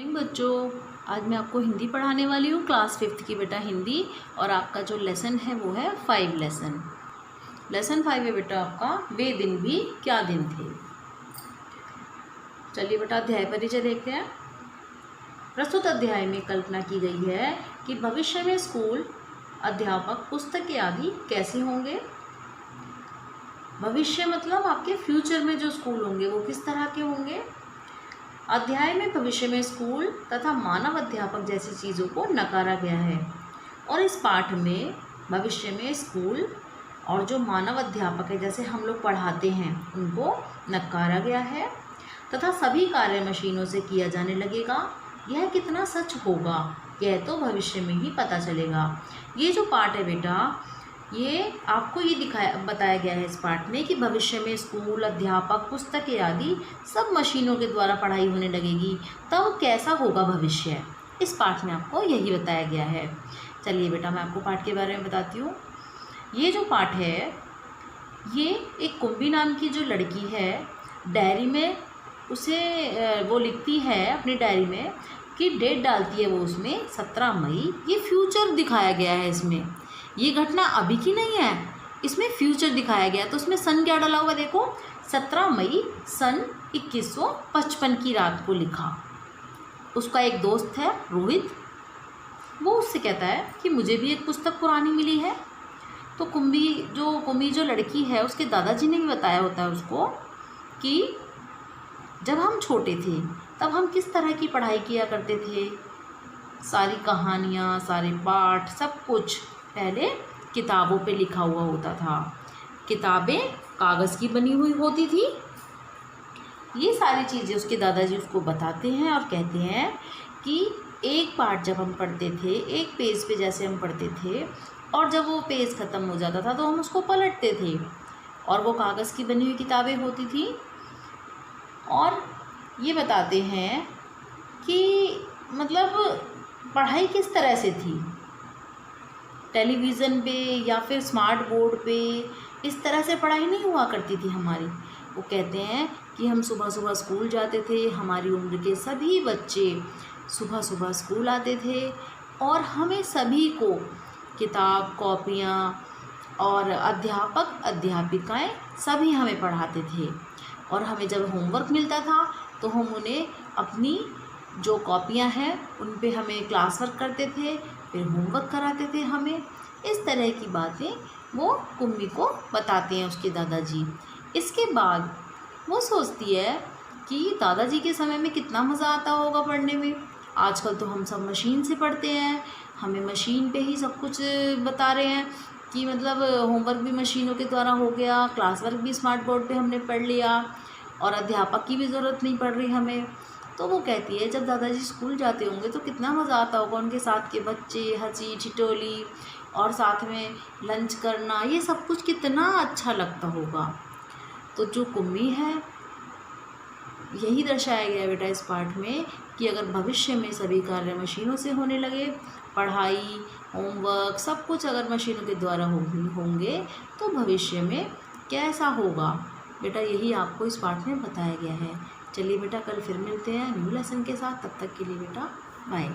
बच्चों, आज मैं आपको हिंदी पढ़ाने वाली हूँ, क्लास 5th की बेटा हिंदी। और आपका जो लेसन है वो है 5 लेसन 5 है बेटा आपका, वे दिन भी क्या दिन थे। चलिए बेटा अध्याय परिचय देखते हैं। प्रस्तुत अध्याय में कल्पना की गई है कि भविष्य में स्कूल, अध्यापक, पुस्तकें आदि कैसे होंगे। भविष्य मतलब आपके फ्यूचर में जो स्कूल होंगे वो किस तरह के होंगे। अध्याय में भविष्य में स्कूल तथा मानव अध्यापक जैसी चीज़ों को नकारा गया है और इस पाठ में भविष्य में स्कूल और जो मानव अध्यापक है जैसे हम लोग पढ़ाते हैं उनको नकारा गया है तथा सभी कार्य मशीनों से किया जाने लगेगा। यह कितना सच होगा यह तो भविष्य में ही पता चलेगा। ये जो पाठ है बेटा, ये आपको ये बताया गया है इस पाठ में कि भविष्य में स्कूल, अध्यापक, पुस्तकें आदि सब मशीनों के द्वारा पढ़ाई होने लगेगी, तब कैसा होगा भविष्य। इस पाठ में आपको यही बताया गया है। चलिए बेटा मैं आपको पाठ के बारे में बताती हूँ। ये जो पाठ है ये एक कुंभी नाम की जो लड़की है डायरी में उसे वो लिखती है अपनी डायरी में कि डेट डालती है वो उसमें 17 मई। ये फ्यूचर दिखाया गया है इसमें, ये घटना अभी की नहीं है, इसमें फ्यूचर दिखाया गया। तो उसमें सन क्या डाला हुआ देखो, 17 मई सन 2155 की रात को लिखा। उसका एक दोस्त है रोहित, वो उससे कहता है कि मुझे भी एक पुस्तक पुरानी मिली है। तो कुंभी जो लड़की है उसके दादाजी ने भी बताया होता है उसको कि जब हम छोटे थे तब हम किस तरह की पढ़ाई किया करते थे। सारी कहानियाँ, सारे पाठ, सब कुछ पहले किताबों पे लिखा हुआ होता था। किताबें कागज़ की बनी हुई होती थी। ये सारी चीज़ें उसके दादाजी उसको बताते हैं और कहते हैं कि एक पाठ जब हम पढ़ते थे, एक पेज पे जैसे हम पढ़ते थे और जब वो पेज ख़त्म हो जाता था तो हम उसको पलटते थे और वो कागज़ की बनी हुई किताबें होती थी। और ये बताते हैं कि मतलब पढ़ाई किस तरह से थी, टेलीविज़न पे या फिर स्मार्ट बोर्ड पे इस तरह से पढ़ाई नहीं हुआ करती थी हमारी। वो कहते हैं कि हम सुबह सुबह स्कूल जाते थे, हमारी उम्र के सभी बच्चे सुबह सुबह स्कूल आते थे और हमें सभी को किताब, कॉपियाँ और अध्यापक, अध्यापिकाएँ सभी हमें पढ़ाते थे। और हमें जब होमवर्क मिलता था तो हम उन्हें अपनी जो कॉपियाँ हैं उन पे हमें क्लास वर्क करते थे, फिर होमवर्क कराते थे हमें। इस तरह की बातें वो कुम्मी को बताते हैं उसके दादाजी। इसके बाद वो सोचती है कि दादाजी के समय में कितना मज़ा आता होगा पढ़ने में। आजकल तो हम सब मशीन से पढ़ते हैं, हमें मशीन पे ही सब कुछ बता रहे हैं कि मतलब होमवर्क भी मशीनों के द्वारा हो गया, क्लास वर्क भी स्मार्ट बोर्ड पे हमने पढ़ लिया और अध्यापक की भी ज़रूरत नहीं पड़ रही हमें। तो वो कहती है जब दादाजी स्कूल जाते होंगे तो कितना मज़ा आता होगा, उनके साथ के बच्चे, हंसी ठिठोली और साथ में लंच करना, ये सब कुछ कितना अच्छा लगता होगा। तो जो कुम्मी है यही दर्शाया गया है बेटा इस पाठ में कि अगर भविष्य में सभी कार्य मशीनों से होने लगे, पढ़ाई, होमवर्क सब कुछ अगर मशीनों के द्वारा होंगे तो भविष्य में कैसा होगा बेटा, यही आपको इस पाठ में बताया गया है। चलिए बेटा कल फिर मिलते हैं न्यू लेसन के साथ, तब तक के लिए बेटा बाय।